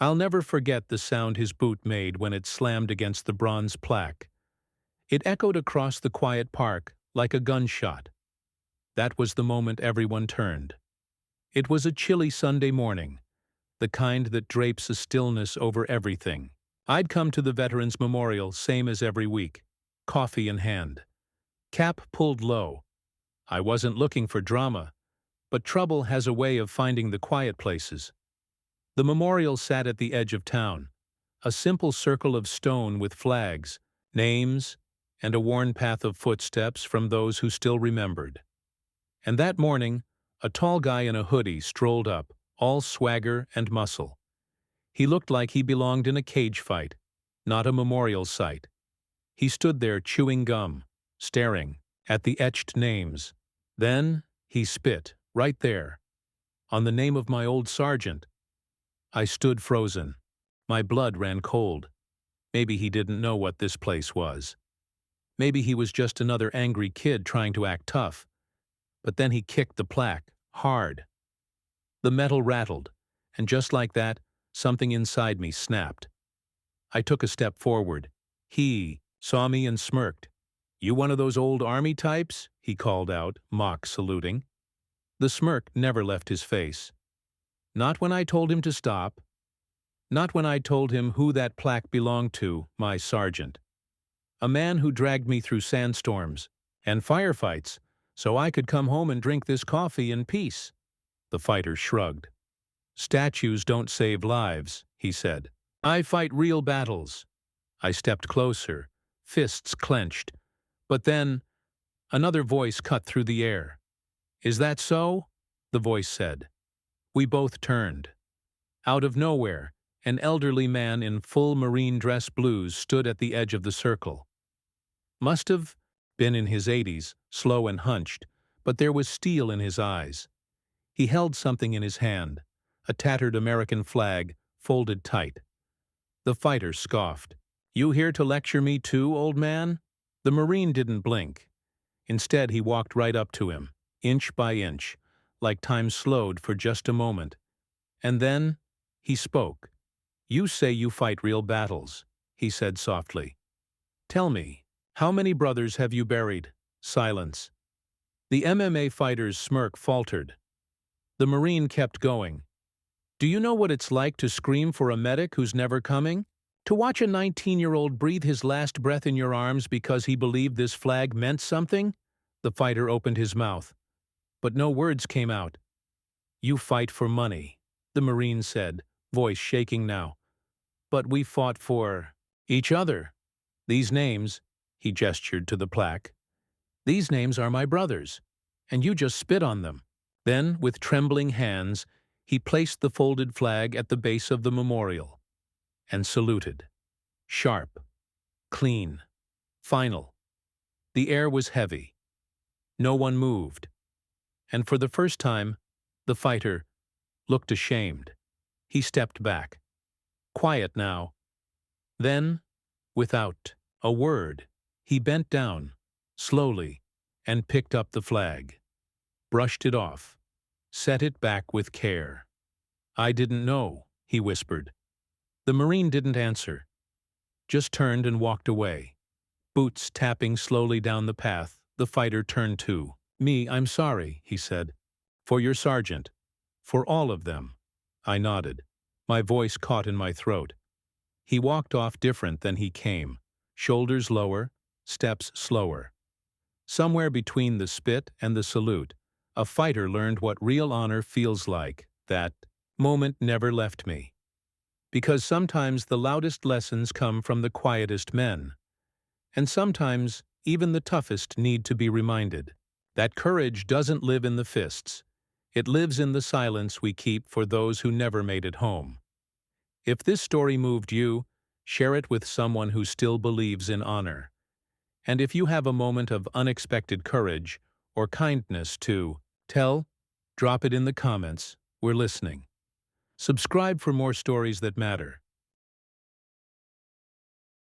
I'll never forget the sound his boot made when it slammed against the bronze plaque. It echoed across the quiet park like a gunshot. That was the moment everyone turned. It was a chilly Sunday morning, the kind that drapes a stillness over everything. I'd come to the Veterans Memorial same as every week, coffee in hand. Cap pulled low. I wasn't looking for drama, but trouble has a way of finding the quiet places. The memorial sat at the edge of town, a simple circle of stone with flags, names, and a worn path of footsteps from those who still remembered. And that morning, a tall guy in a hoodie strolled up, all swagger and muscle. He looked like he belonged in a cage fight, not a memorial site. He stood there chewing gum, staring at the etched names. Then he spit, right there, on the name of my old sergeant. I stood frozen. My blood ran cold. Maybe he didn't know what this place was. Maybe he was just another angry kid trying to act tough. But then he kicked the plaque, hard. The metal rattled, and just like that, something inside me snapped. I took a step forward. He saw me and smirked. "You one of those old army types?" he called out, mock saluting. The smirk never left his face. Not when I told him to stop. Not when I told him who that plaque belonged to, my sergeant. A man who dragged me through sandstorms and firefights so I could come home and drink this coffee in peace. The fighter shrugged. "Statues don't save lives," he said. "I fight real battles." I stepped closer, fists clenched. But then, another voice cut through the air. "Is that so?" the voice said. We both turned. Out of nowhere, an elderly man in full Marine dress blues stood at the edge of the circle. Must have been in his 80s, slow and hunched, but there was steel in his eyes. He held something in his hand, a tattered American flag, folded tight. The fighter scoffed. "You here to lecture me too, old man?" The Marine didn't blink. Instead, he walked right up to him, inch by inch, like time slowed for just a moment. And then he spoke. "You say you fight real battles," he said softly. "Tell me, how many brothers have you buried?" Silence. The MMA fighter's smirk faltered. The Marine kept going. "Do you know what it's like to scream for a medic who's never coming? To watch a 19-year-old breathe his last breath in your arms because he believed this flag meant something?" The fighter opened his mouth, but no words came out. "You fight for money," the Marine said, voice shaking now. "But we fought for each other. These names," he gestured to the plaque, "these names are my brothers, and you just spit on them." Then, with trembling hands, he placed the folded flag at the base of the memorial and saluted. Sharp, clean, final. The air was heavy. No one moved. And for the first time, the fighter looked ashamed. He stepped back. Quiet now. Then, without a word, he bent down, slowly, and picked up the flag, brushed it off, set it back with care. "I didn't know," he whispered. The Marine didn't answer, just turned and walked away. Boots tapping slowly down the path, the fighter turned too. "I'm sorry," he said. "For your sergeant. For all of them." I nodded. My voice caught in my throat. He walked off different than he came, shoulders lower, steps slower. Somewhere between the spit and the salute, a fighter learned what real honor feels like. That moment never left me. Because sometimes the loudest lessons come from the quietest men. And sometimes even the toughest need to be reminded that courage doesn't live in the fists. It lives in the silence we keep for those who never made it home. If this story moved you, share it with someone who still believes in honor. And if you have a moment of unexpected courage or kindness to tell, drop it in the comments. We're listening. Subscribe for more stories that matter.